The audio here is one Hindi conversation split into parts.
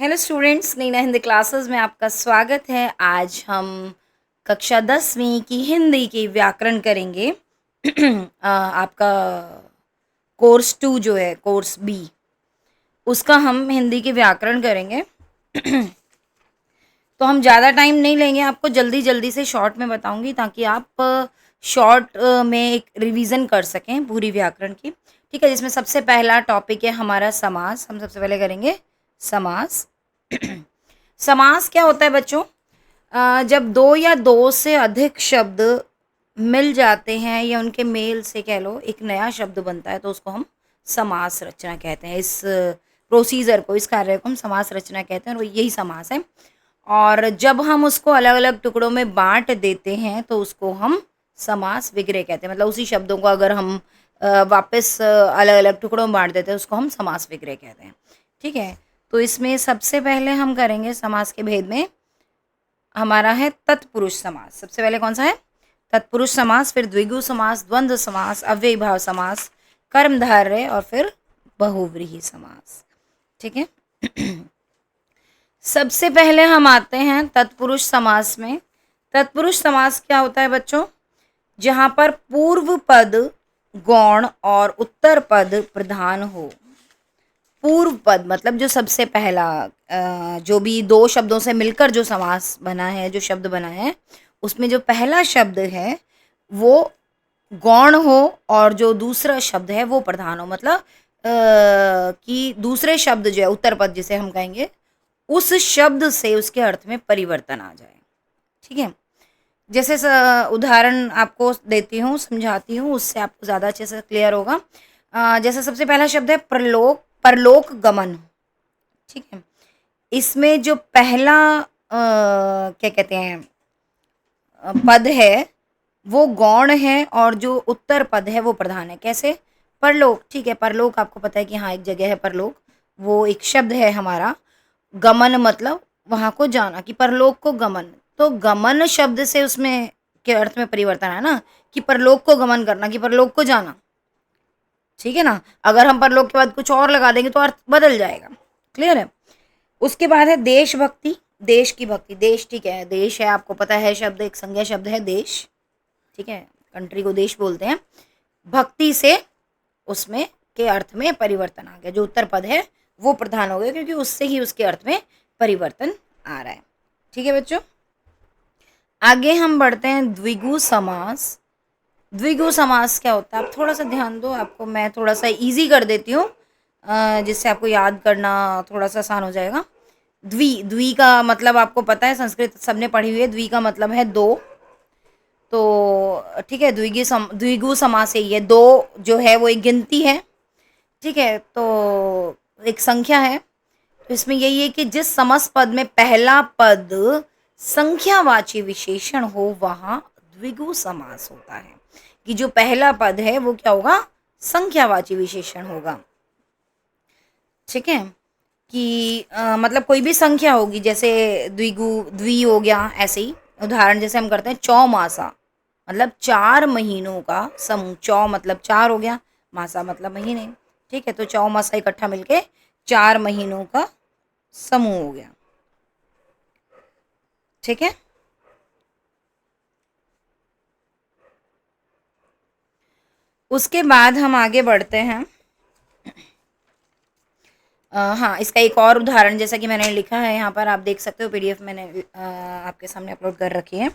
Hello students, Neena Hindi classes में आपका स्वागत है। आज हम कक्षा 10वीं की हिंदी की व्याकरण करेंगे। आपका कोर्स 2 जो है, कोर्स बी, उसका हम हिंदी की व्याकरण करेंगे। तो हम ज़्यादा टाइम नहीं लेंगे, आपको जल्दी जल्दी से शॉर्ट में बताऊंगी ताकि आप शॉर्ट में एक रिवीजन कर सकें पूरी व्याकरण की। ठीक है, जिसमें सबसे पहला टॉपिक है हमारा समास। हम सबसे पहले करेंगे समास। समास क्या होता है बच्चों? जब दो या दो से अधिक शब्द मिल जाते हैं या उनके मेल से कह लो एक नया शब्द बनता है तो उसको हम समास रचना कहते हैं। इस प्रोसीजर को, इस कार्य को हम समास रचना कहते हैं और यही समास है। और जब हम उसको अलग अलग टुकड़ों में बांट देते हैं तो उसको हम समास विग्रह कहते हैं। मतलब उसी शब्दों को अगर हम वापस अलग अलग टुकड़ों में बांट देते हैं उसको हम समास विग्रह कहते हैं। ठीक है, तो इसमें सबसे पहले हम करेंगे समास के भेद में, हमारा है तत्पुरुष समास। सबसे पहले कौन सा है? तत्पुरुष समास, फिर द्विगु समास, द्वंद्व समास, अव्ययीभाव समास, कर्मधारय और फिर बहुव्रीहि समास। ठीक है। सबसे पहले हम आते हैं तत्पुरुष समास में। तत्पुरुष समास क्या होता है बच्चों? जहां पर पूर्व पद गौण और उत्तर पद प्रधान हो। पूर्व पद मतलब जो सबसे पहला जो भी दो शब्दों से मिलकर जो समास बना है, जो शब्द बना है, उसमें जो पहला शब्द है वो गौण हो और जो दूसरा शब्द है वो प्रधान हो। मतलब कि दूसरे शब्द जो है उत्तर पद जिसे हम कहेंगे, उस शब्द से उसके अर्थ में परिवर्तन आ जाए। ठीक है, जैसे उदाहरण आपको देती हूँ, समझाती हूँ, उससे आपको ज़्यादा अच्छे से क्लियर होगा। जैसे सबसे पहला शब्द है प्रलोक, परलोक गमन। ठीक है, इसमें जो पहला क्या कहते हैं पद है वो गौण है और जो उत्तर पद है वो प्रधान है। कैसे? परलोक। ठीक है, परलोक आपको पता है कि हाँ एक जगह है परलोक, वो एक शब्द है हमारा। गमन मतलब वहां को जाना, कि परलोक को गमन, तो गमन शब्द से उसमें के अर्थ में परिवर्तन है ना, कि परलोक को गमन करना, कि परलोक को जाना। ठीक है ना, अगर हम परलोक के बाद कुछ और लगा देंगे तो अर्थ बदल जाएगा। क्लियर है? उसके बाद है देशभक्ति, देश की भक्ति। देश, ठीक है, देश है, आपको पता है शब्द एक संज्ञा शब्द है देश। ठीक है, कंट्री को देश बोलते हैं। भक्ति से उसमें के अर्थ में परिवर्तन आ गया, जो उत्तर पद है वो प्रधान हो गया क्योंकि उससे ही उसके अर्थ में परिवर्तन आ रहा है। ठीक है बच्चों, आगे हम बढ़ते हैं द्विगु समास। द्विगु समास क्या होता है? आप थोड़ा सा ध्यान दो, आपको मैं थोड़ा सा इजी कर देती हूँ जिससे आपको याद करना थोड़ा सा आसान हो जाएगा। द्वि का मतलब आपको पता है, संस्कृत सबने पढ़ी हुई है। द्वि का मतलब है दो। तो ठीक है, द्विगु समास है ये। दो जो है वो एक गिनती है। ठीक है, तो एक संख्या है। तो इसमें यही है कि जिस समस पद में पहला पद संख्यावाची विशेषण हो वहां द्विगु समास होता है। कि जो पहला पद है वो क्या होगा? संख्यावाची विशेषण होगा। ठीक है, कि मतलब कोई भी संख्या होगी, जैसे द्वि हो गया। ऐसे ही उदाहरण जैसे हम करते हैं चौमासा, मतलब 4 महीनों का समूह। चौ मतलब 4 हो गया, मासा मतलब महीने। ठीक है, तो चौमासा इकट्ठा मिलके 4 महीनों का समूह हो गया। ठीक है, उसके बाद हम आगे बढ़ते हैं। हाँ, इसका एक और उदाहरण जैसा कि मैंने लिखा है यहाँ पर, आप देख सकते हो, पीडीएफ मैंने आपके सामने अपलोड कर रखी है।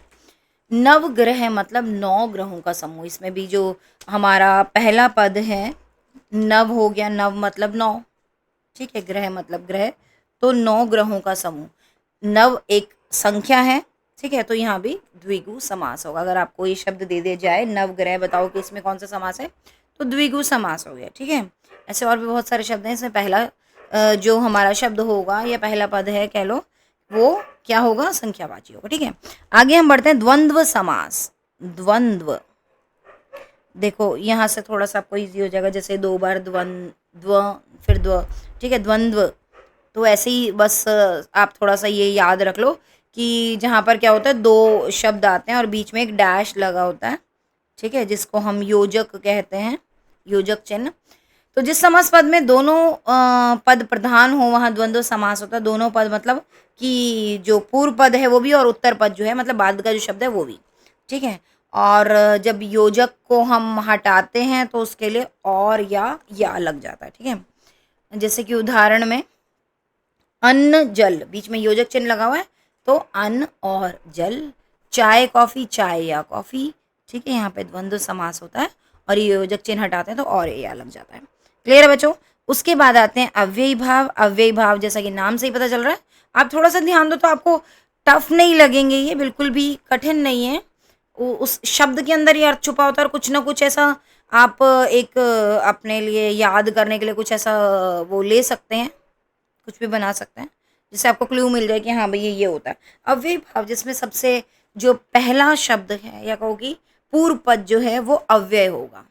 नवग्रह मतलब 9 ग्रहों का समूह। इसमें भी जो हमारा पहला पद है नव हो गया, नव मतलब 9। ठीक है, ग्रह मतलब ग्रह, तो 9 ग्रहों का समूह। नव एक संख्या है। ठीक है, तो यहाँ भी द्विगु समास होगा। अगर आपको ये शब्द दे दिया जाए नवग्रह, बताओ कि इसमें कौन सा समास है, तो द्विगु समास हो गया। ठीक है, ऐसे और भी बहुत सारे शब्द हैं। इसमें पहला जो हमारा शब्द होगा या पहला पद है कह लो, वो क्या होगा? संख्यावाची होगा। ठीक है, आगे हम बढ़ते हैं द्वंद्व समास। द्वंद्व, देखो यहाँ से थोड़ा सा आपको इजी हो जाएगा। जैसे 2 बार द्व फिर द्व। ठीक है, द्वंद्व, तो ऐसे ही बस आप थोड़ा सा ये याद रख लो कि जहाँ पर क्या होता है, 2 शब्द आते हैं और बीच में एक डैश लगा होता है। ठीक है, जिसको हम योजक कहते हैं, योजक चिन्ह। तो जिस समास पद में दोनों पद प्रधान हो वहाँ द्वंद्व समास होता है। दोनों पद मतलब कि जो पूर्व पद है वो भी और उत्तर पद जो है मतलब बाद का जो शब्द है वो भी, ठीक है। और जब योजक को हम हटाते हैं तो उसके लिए और या लग जाता है, ठीक है। जैसे कि उदाहरण में अन्न जल, बीच में योजक चिन्ह लगा हुआ है तो अन्न और जल। चाय कॉफी, चाय या कॉफी, ठीक है। यहाँ पे द्वंद्व समास होता है और ये योजक चिन्ह हटाते हैं तो और या लग जाता है। क्लियर है बच्चों। उसके बाद आते हैं अव्ययी भाव। अव्ययी भाव जैसा कि नाम से ही पता चल रहा है, आप थोड़ा सा ध्यान दो तो आपको टफ नहीं लगेंगे, ये बिल्कुल भी कठिन नहीं है। उस शब्द के अंदर ही अर्थ छुपा होता है और कुछ ना कुछ ऐसा आप एक अपने लिए याद करने के लिए कुछ ऐसा वो ले सकते हैं, कुछ भी बना सकते हैं जिससे आपको क्लू मिल जाए कि हाँ भाई ये होता है। अव्ययी भाव जिसमें सबसे जो पहला शब्द है या कहो कि पूर्व पद जो है वो अव्यय होगा,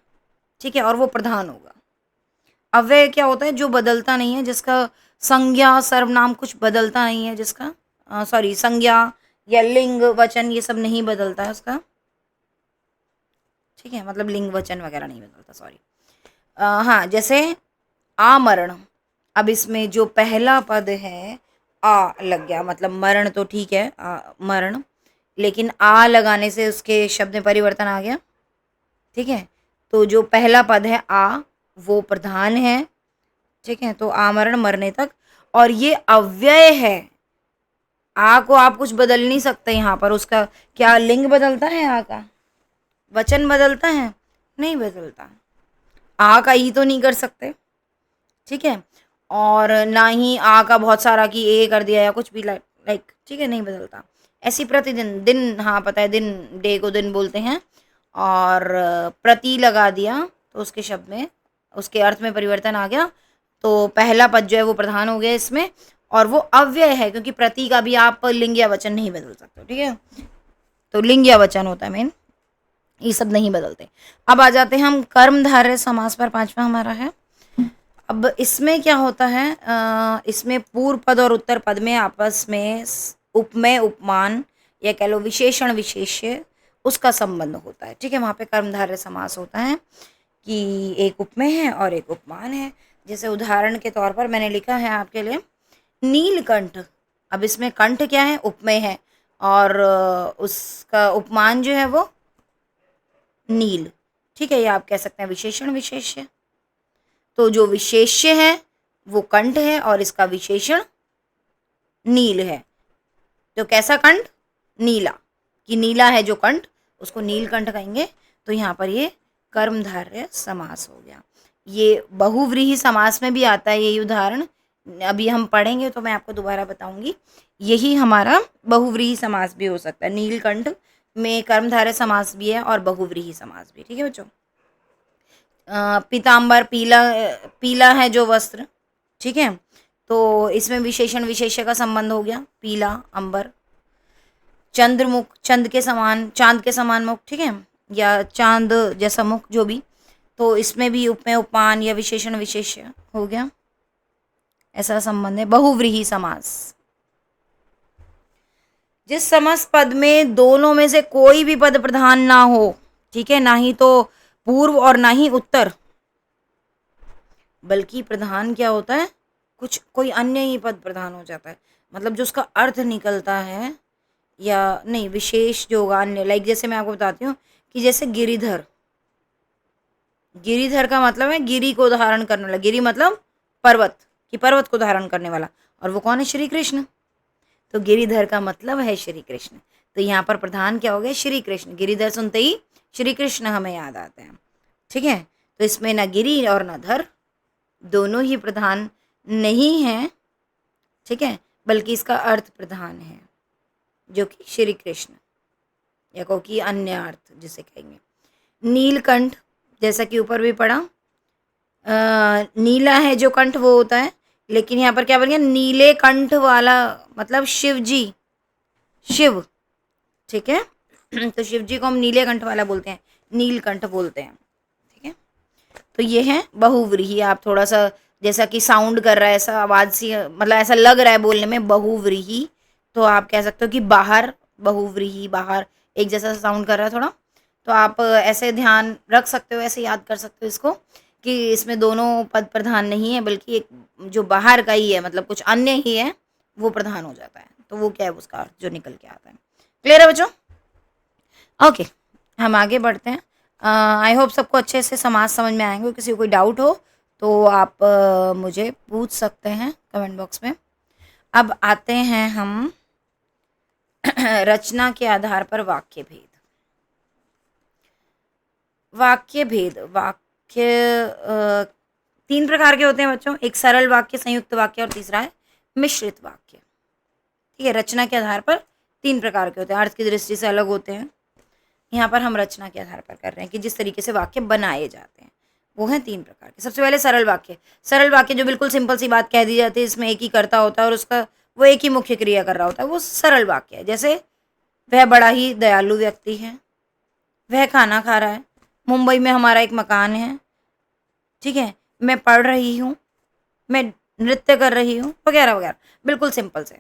ठीक है, और वो प्रधान होगा। अव्यय क्या होता है? जो बदलता नहीं है, जिसका संज्ञा सर्वनाम कुछ बदलता नहीं है, जिसका सॉरी संज्ञा या लिंग वचन ये सब नहीं बदलता है उसका, ठीक है, मतलब लिंग वचन वगैरह नहीं बदलता, सॉरी। हाँ, जैसे आमरण। अब इसमें जो पहला पद है आ लग गया, मतलब मरण तो ठीक है, मरण, लेकिन आ लगाने से उसके शब्द में परिवर्तन आ गया, ठीक है। तो जो पहला पद है आ वो प्रधान है, ठीक है, तो आमरण मरने तक, और ये अव्यय है। आ को आप कुछ बदल नहीं सकते यहाँ पर, उसका क्या लिंग बदलता है? आ का वचन बदलता है? नहीं बदलता। आ का ई तो नहीं कर सकते, ठीक है, और ना ही आ का बहुत सारा कि ए कर दिया या कुछ भी लाइक, ठीक है, नहीं बदलता। ऐसी प्रतिदिन, दिन, हाँ पता है, दिन, डे को दिन बोलते हैं, और प्रति लगा दिया तो उसके शब्द में, उसके अर्थ में परिवर्तन आ गया, तो पहला पद जो है वो प्रधान हो गया इसमें, और वो अव्यय है क्योंकि प्रति का भी आप लिंग या वचन नहीं बदल सकते, ठीक है, तो लिंग या वचन होता है मेन, ये सब नहीं बदलते। अब आ जाते हैं हम कर्मधारय समास पर, पांचवा हमारा है। अब इसमें क्या होता है, इसमें पूर्व पद और उत्तर पद में आपस में उपमेय उपमान या कह लो विशेषण विशेष्य उसका संबंध होता है, ठीक है। वहाँ पे कर्मधारय समास होता है कि एक उपमेय है और एक उपमान है। जैसे उदाहरण के तौर पर मैंने लिखा है आपके लिए नीलकंठ। अब इसमें कंठ क्या है? उपमेय है, और उसका उपमान जो है वो नील, ठीक है, ये आप कह सकते हैं विशेषण विशेष्य। तो जो विशेष्य है वो कंठ है और इसका विशेषण नील है। तो कैसा कंठ? नीला, कि नीला है जो कंठ उसको नीलकंठ कहेंगे। तो यहाँ पर ये कर्मधारय समास हो गया। ये बहुव्रीहि समास में भी आता है यही उदाहरण, अभी हम पढ़ेंगे तो मैं आपको दोबारा बताऊंगी। यही हमारा बहुव्रीहि समास भी हो सकता है, नीलकंठ में कर्मधारय समास भी है और बहुव्रीहि समास भी, ठीक है बच्चों। पीताम्बर, पीला, पीला है जो वस्त्र, ठीक है, तो इसमें विशेषण विशेष्य का संबंध हो गया, पीला अंबर। चंद्रमुख, चंद के समान, चांद के समान मुख, ठीक है, या चांद जैसा मुख, जो भी, तो इसमें भी उपमेय उपमान या विशेषण विशेष्य हो गया, ऐसा संबंध है। बहुव्रीहि समास, जिस समास पद में दोनों में से कोई भी पद प्रधान ना हो, ठीक है, ना ही तो पूर्व और ना ही उत्तर, बल्कि प्रधान क्या होता है, कुछ कोई अन्य ही पद प्रधान हो जाता है, मतलब जो उसका अर्थ निकलता है, या नहीं विशेष जो होगा अन्य, लाइक जैसे मैं आपको बताती हूँ कि जैसे गिरिधर, गिरिधर का मतलब है गिरी को धारण करने वाला, गिरी मतलब पर्वत, कि पर्वत को धारण करने वाला, और वो कौन है? श्री कृष्ण। तो गिरिधर का मतलब है श्री कृष्ण, तो यहाँ पर प्रधान क्या हो गया? श्री कृष्ण। गिरिधर सुनते ही श्री कृष्ण हमें याद आते हैं, ठीक है, तो इसमें ना गिरी और ना धर दोनों ही प्रधान नहीं है, ठीक है, बल्कि इसका अर्थ प्रधान है जो कि श्री कृष्ण, या को कि अन्य अर्थ जिसे कहेंगे। नीलकंठ, जैसा कि ऊपर भी पढ़ा, नीला है जो कंठ वो होता है, लेकिन यहाँ पर क्या बन गया? नीले कंठ वाला, मतलब शिव जी, शिव, ठीक है, तो शिव जी को हम नीले कंठ वाला बोलते हैं, नीलकंठ बोलते हैं, ठीक है। तो ये है बहुव्रीहि। आप थोड़ा सा जैसा कि साउंड कर रहा है, ऐसा आवाज सी, मतलब ऐसा लग रहा है बोलने में बहुव्रीहि, तो आप कह सकते हो कि बाहर, बहुव्रीहि, बाहर एक जैसा साउंड कर रहा है थोड़ा, तो आप ऐसे ध्यान रख सकते हो, ऐसे याद कर सकते हो इसको कि इसमें दोनों पद प्रधान नहीं है, बल्कि एक जो बाहर का ही है, मतलब कुछ अन्य ही है, वो प्रधान हो जाता है। तो वो क्या है, उसका अर्थ जो निकल के आता है। क्लियर है बच्चों? ओके, हम आगे बढ़ते हैं। आई होप सबको अच्छे से समास समझ में आएंगे। किसी को कोई डाउट हो तो आप मुझे पूछ सकते हैं कमेंट बॉक्स में। अब आते हैं हम रचना के आधार पर वाक्य भेद। वाक्य भेद, वाक्य तीन प्रकार के होते हैं बच्चों। एक सरल वाक्य, संयुक्त वाक्य, और तीसरा है मिश्रित वाक्य। ठीक है, रचना के आधार पर तीन प्रकार के होते हैं, अर्थ की दृष्टि से अलग होते हैं। यहाँ पर हम रचना के आधार पर कर रहे हैं कि जिस तरीके से वाक्य बनाए जाते हैं वो हैं तीन प्रकार के। सबसे पहले सरल वाक्य। सरल वाक्य जो बिल्कुल सिंपल सी बात कह दी जाती है, इसमें एक ही कर्ता होता है और उसका वो एक ही मुख्य क्रिया कर रहा होता है, वो सरल वाक्य है। जैसे वह बड़ा ही दयालु व्यक्ति है, वह खाना खा रहा है, मुंबई में हमारा एक मकान है, ठीक है, मैं पढ़ रही हूँ, मैं नृत्य कर रही हूँ, वगैरह वगैरह, बिल्कुल सिंपल से।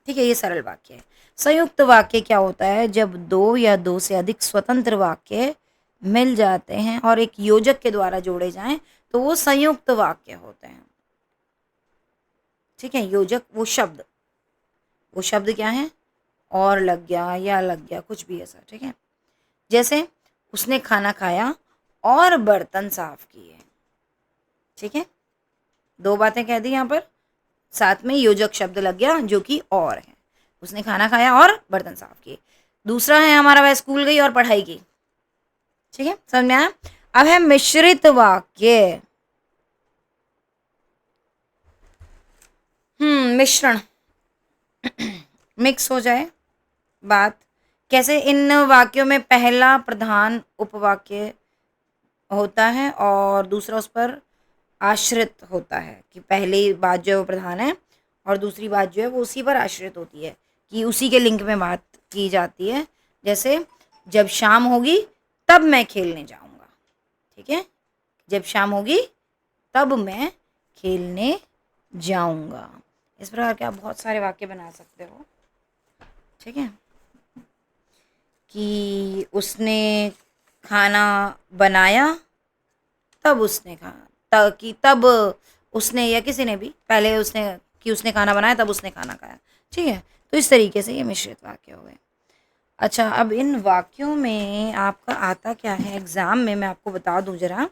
ठीक है, ये सरल वाक्य है। संयुक्त वाक्य क्या होता है, जब दो या दो से अधिक स्वतंत्र वाक्य मिल जाते हैं और एक योजक के द्वारा जोड़े जाएं तो वो संयुक्त वाक्य होते हैं। ठीक है, योजक वो शब्द क्या है, और लग गया या लग गया, कुछ भी ऐसा। ठीक है, जैसे उसने खाना खाया और बर्तन साफ किए। ठीक है, दो बातें कह दी यहाँ पर, साथ में योजक शब्द लग गया जो कि और है। उसने खाना खाया और बर्तन साफ किए। दूसरा है हमारा, वह स्कूल गई और पढ़ाई की। ठीक है, समझ में आया? अब है मिश्रित वाक्य। मिश्रण, मिक्स हो जाए बात। कैसे? इन वाक्यों में पहला प्रधान उपवाक्य होता है और दूसरा उस पर आश्रित होता है, कि पहली बात जो है वो प्रधान है और दूसरी बात जो है वो उसी पर आश्रित होती है, कि उसी के लिंक में बात की जाती है। जैसे जब शाम होगी तब मैं खेलने जाऊंगा। ठीक है, जब शाम होगी तब मैं खेलने जाऊंगा। इस प्रकार के आप बहुत सारे वाक्य बना सकते हो। ठीक है, कि उसने खाना बनाया तब उसने खाना, कि तब उसने या किसी ने भी, पहले उसने, कि उसने खाना बनाया तब उसने खाना खाया। ठीक है, तो इस तरीके से ये मिश्रित वाक्य हो गए। अच्छा, अब इन वाक्यों में आपका आता क्या है एग्ज़ाम में, मैं आपको बता दूं जरा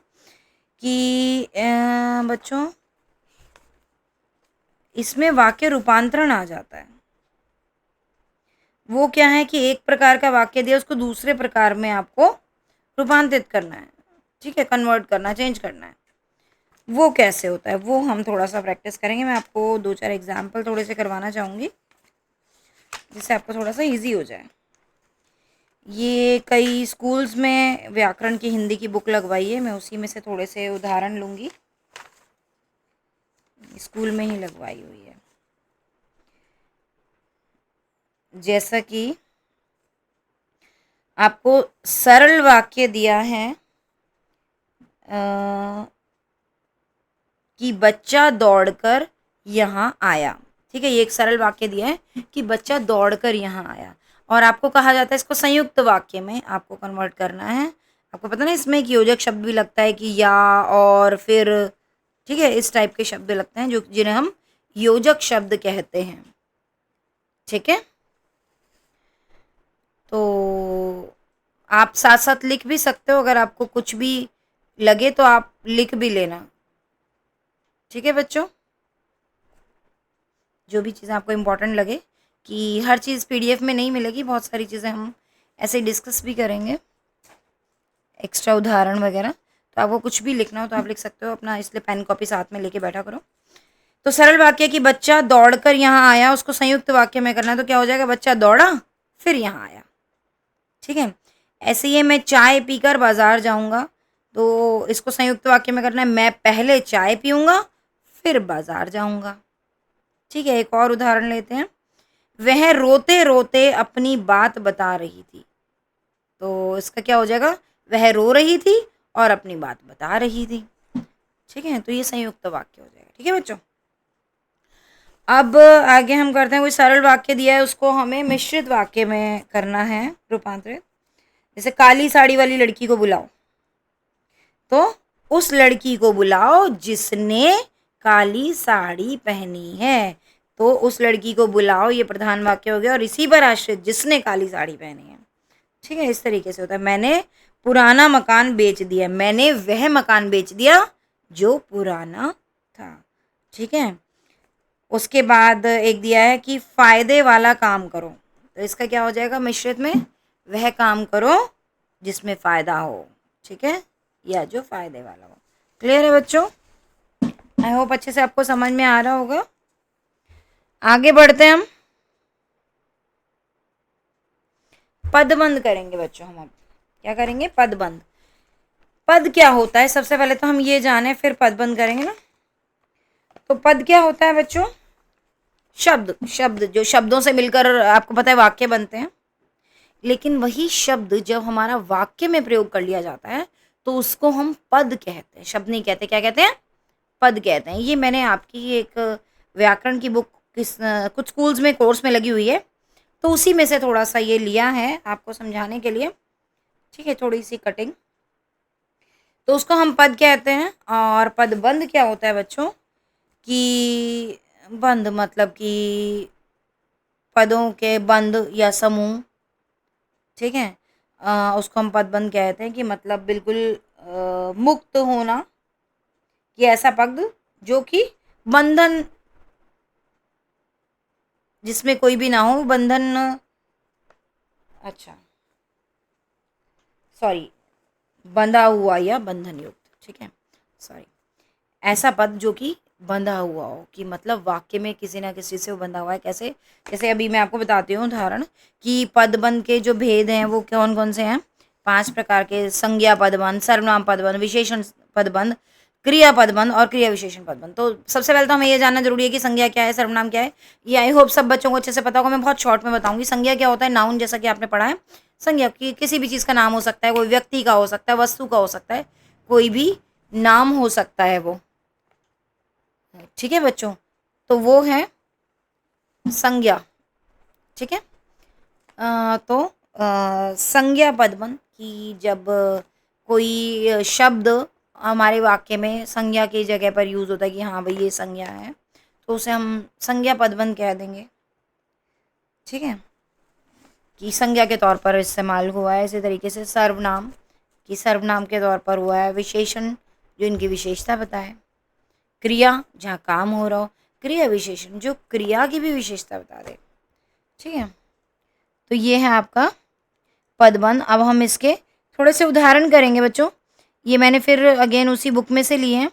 कि बच्चों इसमें वाक्य रूपांतरण आ जाता है। वो क्या है कि एक प्रकार का वाक्य दिया, उसको दूसरे प्रकार में आपको रूपांतरित करना है। ठीक है, कन्वर्ट करना, चेंज करना है। वो कैसे होता है वो हम थोड़ा सा प्रैक्टिस करेंगे। मैं आपको दो चार एग्जाम्पल थोड़े से करवाना चाहूँगी जिससे आपको थोड़ा सा इजी हो जाए। ये कई स्कूल्स में व्याकरण की हिंदी की बुक लगवाई है, मैं उसी में से थोड़े से उदाहरण लूँगी। स्कूल में ही लगवाई हुई है। जैसा कि आपको सरल वाक्य दिया है कि बच्चा दौड़कर यहाँ आया। ठीक है, ये एक सरल वाक्य दिया है कि बच्चा दौड़कर यहाँ आया, और आपको कहा जाता है इसको संयुक्त वाक्य में आपको कन्वर्ट करना है। आपको पता ना, इसमें एक योजक शब्द भी लगता है कि या, और, फिर। ठीक है, इस टाइप के शब्द लगते हैं जो जिन्हें हम योजक शब्द कहते हैं। ठीक है, तो आप साथ साथ लिख भी सकते हो, अगर आपको कुछ भी लगे तो आप लिख भी लेना। ठीक है बच्चों, जो भी चीज़ें आपको इम्पोर्टेंट लगे, कि हर चीज़ पीडीएफ में नहीं मिलेगी, बहुत सारी चीज़ें हम ऐसे डिस्कस भी करेंगे, एक्स्ट्रा उदाहरण वगैरह। तो आपको कुछ भी लिखना हो तो आप लिख सकते हो अपना, इसलिए पेन कॉपी साथ में लेके बैठा करो। तो सरल वाक्य कि बच्चा दौड़कर यहाँ आया, उसको संयुक्त वाक्य में करना है, तो क्या हो जाएगा, बच्चा दौड़ा फिर यहाँ आया। ठीक है, ऐसे ही मैं चाय पीकर बाजार जाऊंगा, तो इसको संयुक्त वाक्य में करना है, मैं पहले चाय पीऊंगा फिर बाजार जाऊंगा। ठीक है, एक और उदाहरण लेते हैं। वह रोते रोते अपनी बात बता रही थी, तो इसका क्या हो जाएगा, वह रो रही थी और अपनी बात बता रही थी। ठीक है, तो ये संयुक्त वाक्य हो जाएगा। ठीक है बच्चों, अब आगे हम करते हैं, कोई सरल वाक्य दिया है उसको हमें मिश्रित वाक्य में करना है रूपांतरित। जैसे काली साड़ी वाली लड़की को बुलाओ, तो उस लड़की को बुलाओ जिसने काली साड़ी पहनी है। तो उस लड़की को बुलाओ ये प्रधान वाक्य हो गया और इसी पर आश्रित जिसने काली साड़ी पहनी है। ठीक है, इस तरीके से होता है। मैंने पुराना मकान बेच दिया, मैंने वह मकान बेच दिया जो पुराना था। ठीक है, उसके बाद एक दिया है कि फायदे वाला काम करो, तो इसका क्या हो जाएगा मिश्रित में, वह काम करो जिसमें फायदा हो। ठीक है, या जो फायदे वाला हो। क्लियर है बच्चों? आई होप अच्छे से आपको समझ में आ रहा होगा। आगे बढ़ते हैं हम, पदबंध करेंगे बच्चों। हम अब क्या करेंगे? पदबंध। पद क्या होता है सबसे पहले तो हम ये जाने, फिर पदबंध करेंगे ना। तो पद क्या होता है बच्चों? शब्द। शब्द जो शब्दों से मिलकर आपको पता है वाक्य बनते हैं, लेकिन वही शब्द जब हमारा वाक्य में प्रयोग कर लिया जाता है तो उसको हम पद कहते हैं, शब्द नहीं कहते। क्या कहते हैं? पद कहते हैं। ये मैंने आपकी एक व्याकरण की बुक कुछ स्कूल्स में कोर्स में लगी हुई है, तो उसी में से थोड़ा सा ये लिया है आपको समझाने के लिए। ठीक है, थोड़ी सी कटिंग। तो उसको हम पद कहते हैं। और पदबंध क्या होता है बच्चों? कि बंध मतलब कि पदों के बंध या समूह। ठीक है, उसको हम पदबंध कहते हैं कि मतलब बिल्कुल मुक्त होना, कि ऐसा पद जो कि बंधन, जिसमें कोई भी ना हो बंधन। अच्छा सॉरी, बंधा हुआ या बंधन युक्त। ठीक है, सॉरी, ऐसा पद जो कि बंधा हुआ हो, कि मतलब वाक्य में किसी ना किसी से वो बंधा हुआ है। कैसे? जैसे अभी मैं आपको बताती हूँ उदाहरण, कि पदबंध के जो भेद हैं वो कौन कौन से हैं। 5 प्रकार के: संज्ञा पदबंध, सर्वनाम पदबंध, विशेषण पदबंध, क्रिया पदबंध और क्रिया विशेषण पदबंध। तो सबसे पहले तो हमें ये जानना जरूरी है कि संज्ञा क्या है, सर्वनाम क्या है। ये आई होप सब बच्चों को अच्छे से पता होगा। मैं बहुत शॉर्ट में बताऊंगी। संज्ञा क्या होता है? नाउन, जैसा कि आपने पढ़ा है। संज्ञा की किसी भी चीज़ का नाम हो सकता है, कोई व्यक्ति का हो सकता है, वस्तु का हो सकता है, कोई भी नाम हो सकता है वो। ठीक है बच्चों, तो वो है संज्ञा। ठीक है, तो संज्ञा पदबंध की जब कोई शब्द हमारे वाक्य में संज्ञा की जगह पर यूज होता है कि हाँ भाई ये संज्ञा है, तो उसे हम संज्ञा पदबंध कह देंगे। ठीक है, कि संज्ञा के तौर पर इस्तेमाल हुआ है। इसी तरीके से सर्वनाम, कि सर्वनाम के तौर पर हुआ है। विशेषण, जो इनकी विशेषता बताए। क्रिया, जहाँ काम हो रहा हो। क्रिया विशेषण, जो क्रिया की भी विशेषता बता दे। ठीक है, तो ये है आपका पदबंध। अब हम इसके थोड़े से उदाहरण करेंगे बच्चों। ये मैंने फिर अगेन उसी बुक में से लिए हैं,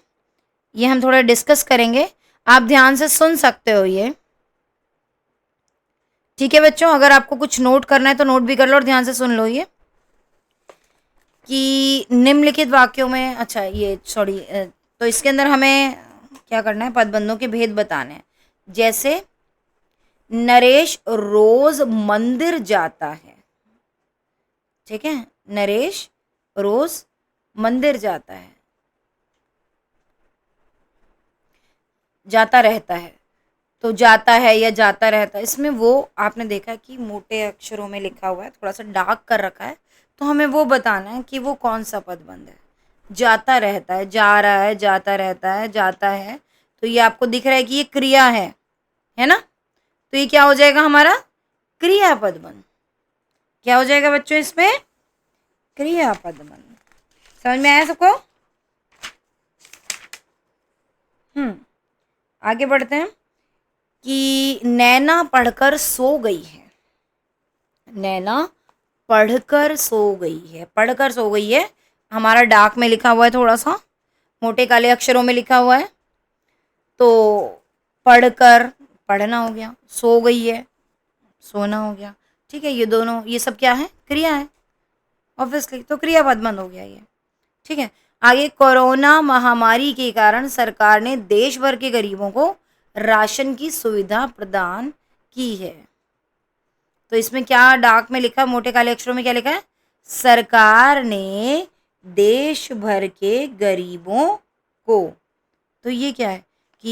ये हम थोड़ा डिस्कस करेंगे। आप ध्यान से सुन सकते हो ये। ठीक है बच्चों, अगर आपको कुछ नोट करना है तो नोट भी कर लो और ध्यान से सुन लो ये। कि निम्नलिखित वाक्यों में, अच्छा ये सॉरी, तो इसके अंदर हमें क्या करना है? पदबंधों के भेद बताने हैं। जैसे नरेश रोज मंदिर जाता है। ठीक है, नरेश रोज मंदिर जाता है, जाता रहता है। तो जाता है या जाता रहता है, इसमें वो आपने देखा कि मोटे अक्षरों में लिखा हुआ है, थोड़ा सा डार्क कर रखा है, तो हमें वो बताना है कि वो कौन सा पदबंध है। जाता रहता है, जा रहा है, जाता रहता है, जाता है, तो ये आपको दिख रहा है कि ये क्रिया है ना। तो ये क्या हो जाएगा हमारा? क्रिया पदबंध। क्या हो जाएगा बच्चों इसमें? क्रिया पदबंध। समझ में आया सबको? आगे बढ़ते हैं कि नैना पढ़कर सो गई है। नैना पढ़कर सो गई है, पढ़कर सो गई है, हमारा डार्क में लिखा हुआ है, थोड़ा सा मोटे काले अक्षरों में लिखा हुआ है। तो पढ़कर, पढ़ना हो गया, सो गई है, सोना हो गया। ठीक है, ये दोनों, ये सब क्या है? क्रिया है ऑब्वियसली, तो क्रिया पदबंध हो गया ये। ठीक है, आगे, कोरोना महामारी के कारण सरकार ने देश भर के गरीबों को राशन की सुविधा प्रदान की है। तो इसमें क्या डार्क में लिखा है, मोटे काले अक्षरों में क्या लिखा है? सरकार ने देश भर के गरीबों को। तो ये क्या है कि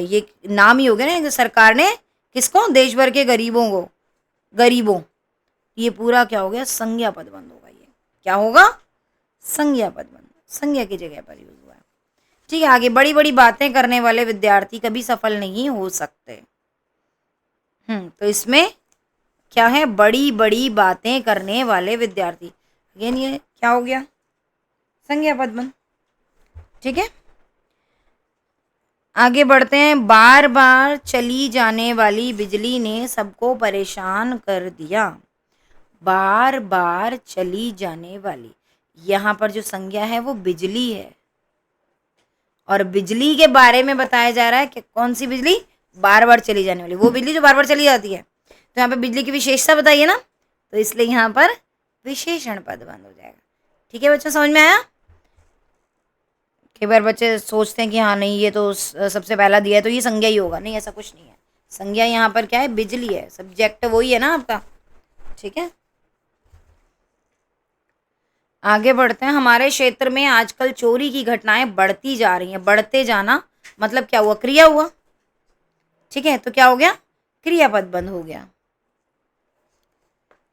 ये नाम ही हो गया ना, सरकार ने किसको? देश भर के गरीबों को, गरीबों। ये पूरा क्या हो गया? संज्ञा पदबंध होगा। ये क्या होगा? संज्ञा पदबंध। संज्ञा की जगह पर यूज हुआ है। ठीक है, आगे बड़ी बड़ी बातें करने वाले विद्यार्थी कभी सफल नहीं हो सकते। तो इसमें क्या है, बड़ी बड़ी बातें करने वाले विद्यार्थी। अगेन ये क्या हो गया, संज्ञा पद बन। ठीक है, आगे बढ़ते हैं। बार बार चली जाने वाली बिजली ने सबको परेशान कर दिया। बार बार चली जाने वाली, यहाँ पर जो संज्ञा है वो बिजली है, और बिजली के बारे में बताया जा रहा है कि कौन सी बिजली, बार बार चली जाने वाली, वो बिजली जो बार बार चली जाती है। तो यहाँ पे बिजली की विशेषता बताइए ना, तो इसलिए यहाँ पर विशेषण पद बंद हो जाएगा। ठीक है बच्चों, समझ में आया? कई बार बच्चे सोचते हैं कि हाँ नहीं ये तो सबसे पहला दिया है तो ये संज्ञा ही होगा, नहीं ऐसा कुछ नहीं है। संज्ञा यहाँ पर क्या है, बिजली है, सब्जेक्ट वही है ना आपका। ठीक है, आगे बढ़ते हैं। हमारे क्षेत्र में आजकल चोरी की घटनाएं बढ़ती जा रही हैं। बढ़ते जाना मतलब क्या हुआ, क्रिया हुआ। ठीक है, तो क्या हो गया, क्रियापद बंद हो गया।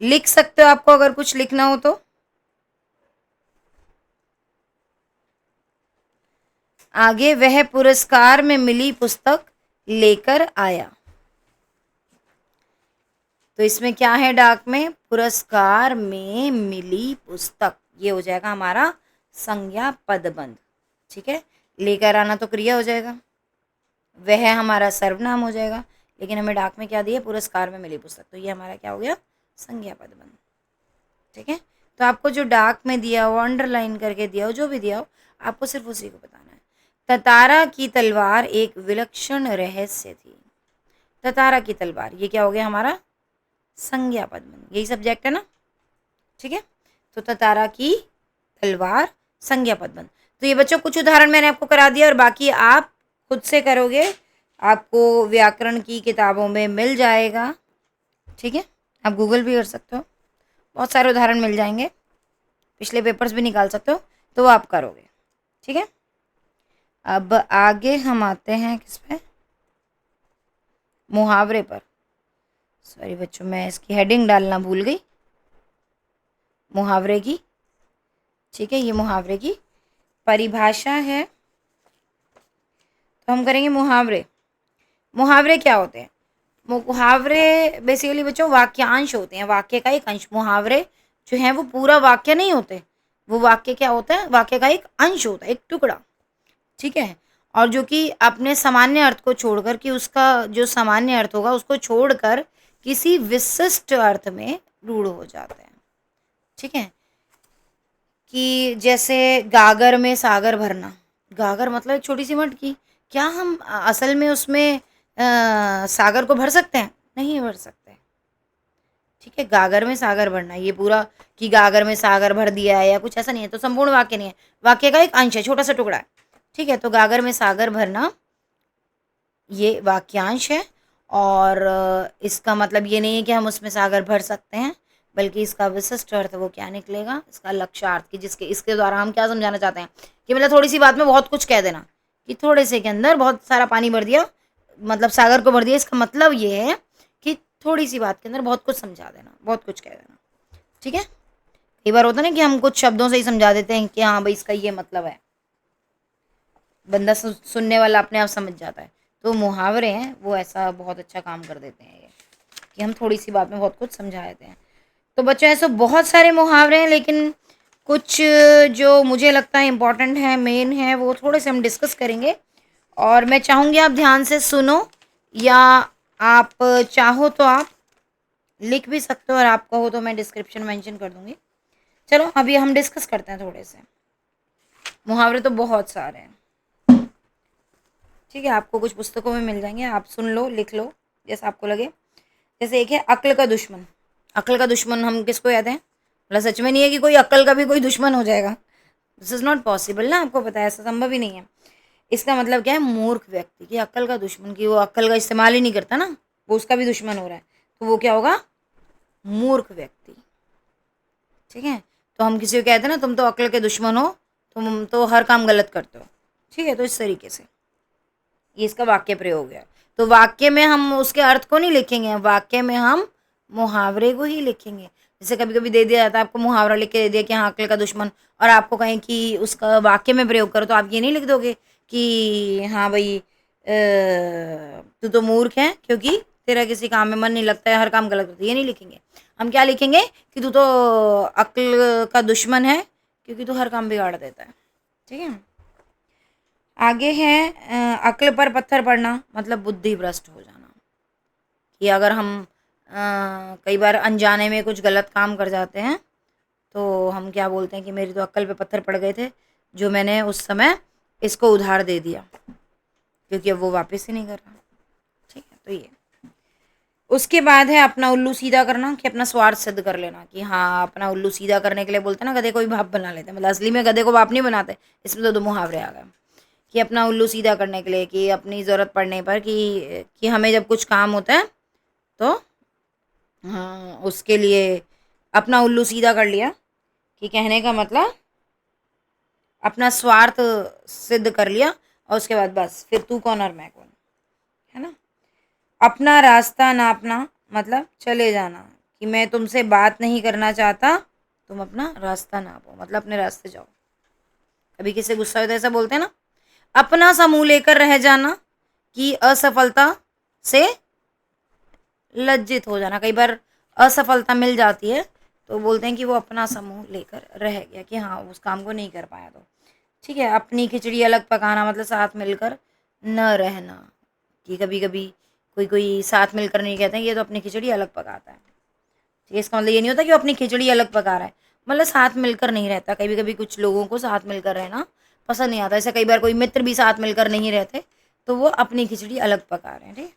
लिख सकते हो आपको अगर कुछ लिखना हो तो। आगे, वह पुरस्कार में मिली पुस्तक लेकर आया। तो इसमें क्या है, डाक में पुरस्कार में मिली पुस्तक, ये हो जाएगा हमारा संज्ञा पदबंध। ठीक है, लेकर आना तो क्रिया हो जाएगा, वह हमारा सर्वनाम हो जाएगा, लेकिन हमें डाक में क्या दिया, पुरस्कार में मिली पुस्तक, तो ये हमारा क्या हो गया, संज्ञा पदबंध। ठीक है, तो आपको जो डाक में दिया हो, अंडरलाइन करके दिया हो, जो भी दिया हो, आपको सिर्फ उसी को बताना है। ततारा की तलवार एक विलक्षण रहस्य थी। ततारा की तलवार, ये क्या हो गया हमारा संज्ञा पदबंध, यही सब्जेक्ट है ना। ठीक है, तो ततारा की तलवार संज्ञा पदबंध। तो ये बच्चों कुछ उदाहरण मैंने आपको करा दिया, और बाकी आप खुद से करोगे, आपको व्याकरण की किताबों में मिल जाएगा। ठीक है, आप गूगल भी कर सकते हो, बहुत सारे उदाहरण मिल जाएंगे, पिछले पेपर्स भी निकाल सकते हो, तो वो आप करोगे। ठीक है, अब आगे हम आते हैं किस पे, मुहावरे पर। सॉरी बच्चों, मैं इसकी हेडिंग डालना भूल गई, मुहावरे की। ठीक है, ये मुहावरे की परिभाषा है, तो हम करेंगे मुहावरे। मुहावरे क्या होते हैं, मुहावरे बेसिकली बच्चों वाक्यांश होते हैं, वाक्य का एक अंश। मुहावरे जो है वो पूरा वाक्य नहीं होते, वो वाक्य क्या होता है, वाक्य का एक अंश होता है, एक टुकड़ा। ठीक है, और जो कि अपने सामान्य अर्थ को छोड़कर, कि उसका जो सामान्य अर्थ होगा उसको छोड़कर किसी विशिष्ट अर्थ में रूढ़ हो जाते हैं। ठीक है, कि जैसे गागर में सागर भरना, गागर मतलब एक छोटी सी मटकी, क्या हम असल में उसमें सागर को भर सकते हैं, नहीं भर सकते। ठीक है, गागर में सागर भरना, ये पूरा कि गागर में सागर भर दिया है या कुछ ऐसा नहीं है, तो संपूर्ण वाक्य नहीं है, वाक्य का एक अंश है, छोटा सा टुकड़ा है। ठीक है, तो गागर में सागर भरना ये वाक्यांश है, और इसका मतलब ये नहीं है कि हम उसमें सागर भर सकते हैं, बल्कि इसका विशिष्ट अर्थ वो क्या निकलेगा, इसका लक्ष्यार्थ, कि जिसके इसके द्वारा हम क्या समझाना चाहते हैं, कि मतलब थोड़ी सी बात में बहुत कुछ कह देना, कि थोड़े से के अंदर बहुत सारा पानी भर दिया, मतलब सागर को भर दिया, इसका मतलब ये है कि थोड़ी सी बात के अंदर बहुत कुछ समझा देना, बहुत कुछ कह देना। ठीक है, कई बार होता है ना कि हम कुछ शब्दों से ही समझा देते हैं कि हाँ भाई इसका ये मतलब है, बंदा सुनने वाला अपने आप समझ जाता है। तो मुहावरे हैं वो ऐसा बहुत अच्छा काम कर देते हैं, ये कि हम थोड़ी सी बात में बहुत कुछ समझा देते हैं। तो बच्चों ऐसे बहुत सारे मुहावरे हैं, लेकिन कुछ जो मुझे लगता है इम्पॉर्टेंट है, मेन है, वो थोड़े से हम डिस्कस करेंगे, और मैं चाहूँगी आप ध्यान से सुनो, या आप चाहो तो आप लिख भी सकते हो, और आप कहो तो मैं डिस्क्रिप्शन मेंशन कर दूँगी। चलो अभी हम डिस्कस करते हैं थोड़े से। मुहावरे तो बहुत सारे हैं। ठीक है, आपको कुछ पुस्तकों में मिल जाएंगे, आप सुन लो, लिख लो, जैसा आपको लगे। जैसे एक है अक्ल का दुश्मन। अक्ल का दुश्मन हम किसको याद है, मतलब सच में नहीं है कि कोई अक्ल का भी कोई दुश्मन हो जाएगा, दिस इज़ नॉट पॉसिबल ना, आपको पता है ऐसा संभव ही नहीं है। इसका मतलब क्या है, मूर्ख व्यक्ति, की अक्ल का दुश्मन, की वो अक्ल का इस्तेमाल ही नहीं करता ना, वो उसका भी दुश्मन हो रहा है, तो वो क्या होगा, मूर्ख व्यक्ति। ठीक है, तो हम किसी को कहते हैं ना तुम तो अक्ल के दुश्मन हो, तुम तो हर काम गलत करते हो। ठीक है, तो इस तरीके से ये इसका वाक्य प्रयोग है। तो वाक्य में हम उसके अर्थ को नहीं लिखेंगे, वाक्य में हम मुहावरे को ही लिखेंगे। जैसे कभी कभी दे दिया जाता है आपको, मुहावरा लिख के दे दिया कि हाँ अक्ल का दुश्मन, और आपको कहें कि उसका वाक्य में प्रयोग करो, तो आप ये नहीं लिख दोगे कि हाँ भाई तू तो मूर्ख है क्योंकि तेरा किसी काम में मन नहीं लगता है, हर काम गलत होता है, ये नहीं लिखेंगे। हम क्या लिखेंगे कि तू तो अक्ल का दुश्मन है क्योंकि तू हर काम बिगाड़ देता है। ठीक है, आगे है अक्ल पर पत्थर पड़ना, मतलब बुद्धि भ्रष्ट हो जाना। कि अगर हम कई बार अनजाने में कुछ गलत काम कर जाते हैं तो हम क्या बोलते हैं कि मेरी तो अक्ल पे पत्थर पड़ गए थे जो मैंने उस समय इसको उधार दे दिया, क्योंकि अब वो वापस ही नहीं कर रहा। ठीक है, तो ये उसके बाद है अपना उल्लू सीधा करना, कि अपना स्वार्थ सिद्ध कर लेना। कि हाँ, अपना उल्लू सीधा करने के लिए बोलते हैं ना, गधे को भी बाप बना लेते हैं, मतलब असली में गधे को बाप नहीं बनाते, इसमें तो दो मुहावरे आ गए। कि अपना उल्लू सीधा करने के लिए, कि अपनी ज़रूरत पड़ने पर कि हमें जब कुछ काम होता है तो हाँ उसके लिए अपना उल्लू सीधा कर लिया। कि कहने का मतलब अपना स्वार्थ सिद्ध कर लिया और उसके बाद बस फिर तू कौन और मैं कौन, है ना। अपना रास्ता नापना, मतलब चले जाना। कि मैं तुमसे बात नहीं करना चाहता, तुम अपना रास्ता नापो, मतलब अपने रास्ते जाओ। कभी किसी गुस्सा हो तो ऐसा बोलते हैं ना। अपना समूह लेकर रह जाना, कि असफलता से लज्जित हो जाना। कई बार असफलता मिल जाती है तो बोलते हैं कि वो अपना समूह लेकर रह गया, कि हाँ उस काम को नहीं कर पाया। तो ठीक है, अपनी खिचड़ी अलग पकाना, मतलब साथ मिलकर न रहना। कि कभी कभी कोई कोई साथ मिलकर नहीं कहते हैं, ये तो अपनी खिचड़ी अलग पकाता है। ठीक है, इसका मतलब ये नहीं होता कि वो अपनी खिचड़ी अलग पका रहा है, मतलब साथ मिलकर नहीं रहता। कभी कभी कुछ लोगों को साथ मिलकर रहना पसंद नहीं आता, ऐसे कई बार कोई मित्र भी साथ मिलकर नहीं रहते तो वो अपनी खिचड़ी अलग पका रहे हैं। ठीक,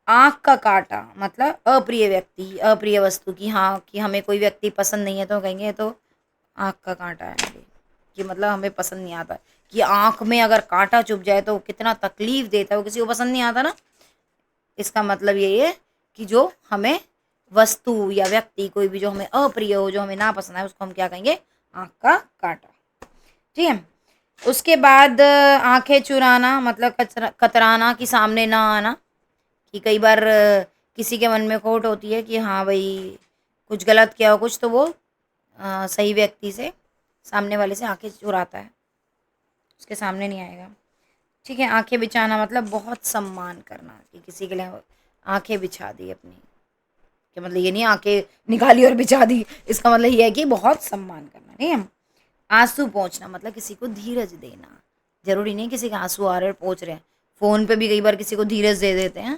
आँख का काटा, मतलब अप्रिय व्यक्ति, अप्रिय वस्तु। की हाँ, कि हमें कोई व्यक्ति पसंद नहीं है तो कहेंगे तो आँख का काटा है मेरी, कि मतलब हमें पसंद नहीं आता। कि आँख में अगर कांटा चुभ जाए तो कितना तकलीफ देता है, वो किसी को पसंद नहीं आता ना। इसका मतलब यही है कि जो हमें वस्तु या व्यक्ति कोई भी जो हमें अप्रिय हो, जो हमें ना पसंद है, उसको हम क्या कहेंगे, आँख का काटा। ठीक है, उसके बाद आंखें चुराना, मतलब कतराना, कि सामने ना आना। कि कई बार किसी के मन में खोट होती है कि हाँ भाई कुछ गलत किया हो कुछ, तो वो सही व्यक्ति से, सामने वाले से आंखें चुराता है, उसके सामने नहीं आएगा। ठीक है, आंखें बिछाना, मतलब बहुत सम्मान करना। कि किसी के लिए आंखें बिछा दी अपनी, कि मतलब ये नहीं आंखें निकाली और बिछा दी, इसका मतलब ये है कि बहुत सम्मान करना। ठीक है, आंसू पोंछना, मतलब किसी को धीरज देना। जरूरी नहीं किसी के आंसू आ रहे और पोंछ रहे हैं, फ़ोन पे भी कई बार किसी को धीरज दे देते हैं,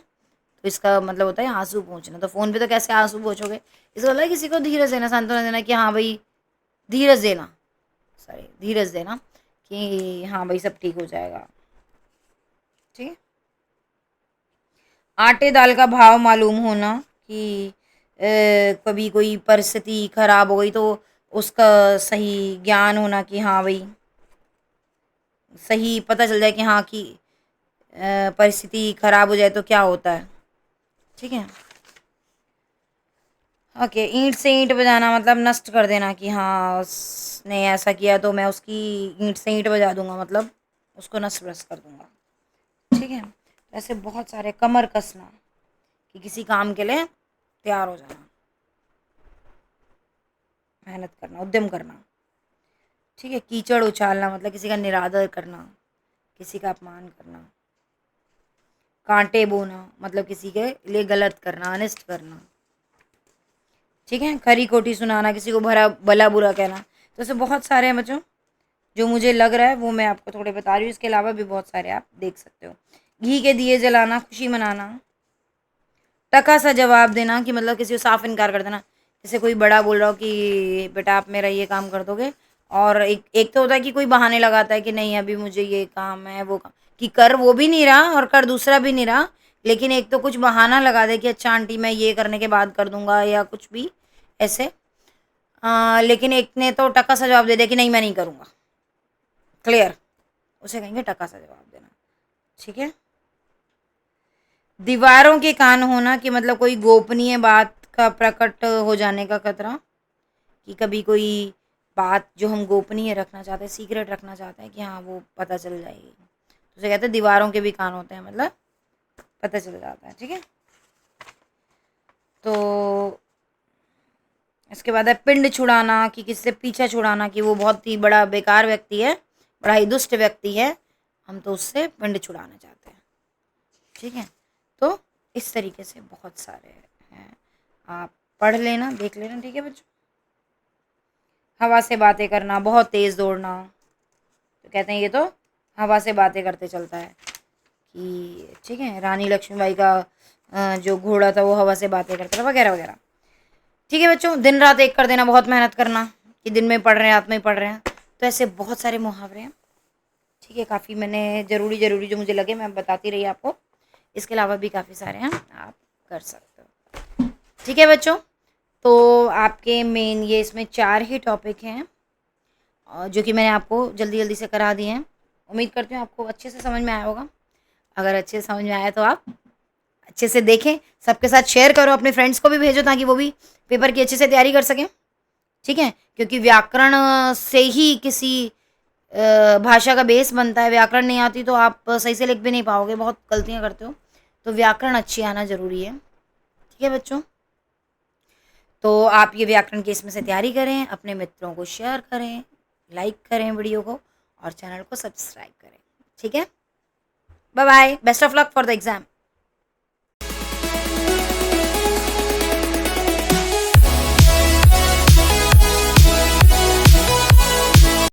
तो इसका मतलब होता है आंसू पोंछना। तो फ़ोन पे तो कैसे आंसू पोंछोगे, इसका मतलब किसी को धीरज देना, सांत्वना देना, कि हाँ भाई धीरज देना, सॉरी धीरज देना, कि हाँ भाई सब ठीक हो जाएगा। ठीक है, आटे दाल का भाव मालूम होना। कि कभी कोई परिस्थिति खराब हो गई तो उसका सही ज्ञान होना, कि हाँ भाई सही पता चल जाए कि हाँ कि परिस्थिति खराब हो जाए तो क्या होता है। ठीक है, ओके, ईंट से ईंट बजाना, मतलब नष्ट कर देना। कि हाँ उसने ऐसा किया तो मैं उसकी ईंट से ईंट बजा दूंगा, मतलब उसको नष्ट भ्रष्ट कर दूंगा। ठीक है, ऐसे बहुत सारे। कमर कसना, कि किसी काम के लिए तैयार हो जाना, मेहनत करना, उद्यम करना। ठीक है, कीचड़ उछालना, मतलब किसी का निरादर करना, किसी का अपमान करना। कांटे बोना, मतलब किसी के लिए गलत करना, अनिष्ट करना। ठीक है, खरी खोटी सुनाना, किसी को भरा भला बुरा कहना। तो ऐसे बहुत सारे हैं बच्चों, जो मुझे लग रहा है वो मैं आपको थोड़े बता रही हूँ, इसके अलावा भी बहुत सारे आप देख सकते हो। घी के दिए जलाना, खुशी मनाना। टका सा जवाब देना, कि मतलब किसी को साफ इनकार कर देना। जैसे कोई बड़ा बोल रहा हो कि बेटा आप मेरा ये काम कर दोगे, और एक एक तो होता है कि कोई बहाने लगाता है कि नहीं अभी मुझे ये काम है वो काम, कि कर वो भी नहीं रहा और कर दूसरा भी नहीं रहा, लेकिन एक तो कुछ बहाना लगा दे कि अच्छा आंटी मैं ये करने के बाद कर दूंगा या कुछ भी ऐसे। लेकिन एक ने तो टका सा जवाब दे दिया कि नहीं मैं नहीं करूंगा, क्लियर, उसे कहेंगे टका सा जवाब देना। ठीक है, दीवारों के कान होना, कि मतलब कोई गोपनीय बात का प्रकट हो जाने का खतरा। कि कभी कोई बात जो हम गोपनीय रखना चाहते हैं, सीक्रेट रखना चाहते हैं, कि हाँ वो पता चल जाएगी, तो उसे कहते हैं दीवारों के भी कान होते हैं, मतलब पता चल जाता है। ठीक है, तो इसके बाद है पिंड छुड़ाना, कि किससे पीछा छुड़ाना, कि वो बहुत ही बड़ा बेकार व्यक्ति है, बड़ा ही दुष्ट व्यक्ति है, हम तो उससे पिंड छुड़ाना चाहते हैं। ठीक है, तो इस तरीके से बहुत सारे हैं, आप पढ़ लेना, देख लेना। ठीक है बच्चों। हवा से बातें करना, बहुत तेज़ दौड़ना, तो कहते हैं ये तो हवा से बातें करते चलता है, कि ठीक है, रानी लक्ष्मीबाई का जो घोड़ा था वो हवा से बातें करता था, वगैरह वगैरह। ठीक है बच्चों, दिन रात एक कर देना, बहुत मेहनत करना, कि दिन में पढ़ रहे हैं रात में पढ़ रहे हैं, तो ऐसे बहुत सारे मुहावरे हैं। ठीक है, काफ़ी मैंने ज़रूरी जो मुझे लगे मैं बताती रही आपको, इसके अलावा भी काफ़ी सारे हैं, आप कर सकते हो। ठीक है बच्चों, तो आपके मेन ये इसमें 4 ही टॉपिक हैं, जो कि मैंने आपको जल्दी जल्दी से करा दिए हैं। उम्मीद करती हूँ आपको अच्छे से समझ में आया होगा। अगर अच्छे से समझ में आया तो आप अच्छे से देखें, सबके साथ शेयर करो, अपने फ्रेंड्स को भी भेजो, ताकि वो भी पेपर की अच्छे से तैयारी कर सकें। ठीक है, क्योंकि व्याकरण से ही किसी भाषा का बेस बनता है। व्याकरण नहीं आती तो आप सही से लिख भी नहीं पाओगे, बहुत गलतियां करते हो, तो व्याकरण अच्छी आना ज़रूरी है। ठीक है बच्चों, तो आप ये व्याकरण की इसमें से तैयारी करें, अपने मित्रों को शेयर करें, लाइक करें वीडियो को, और चैनल को सब्सक्राइब करें। ठीक है, bye bye, best of luck for the exam.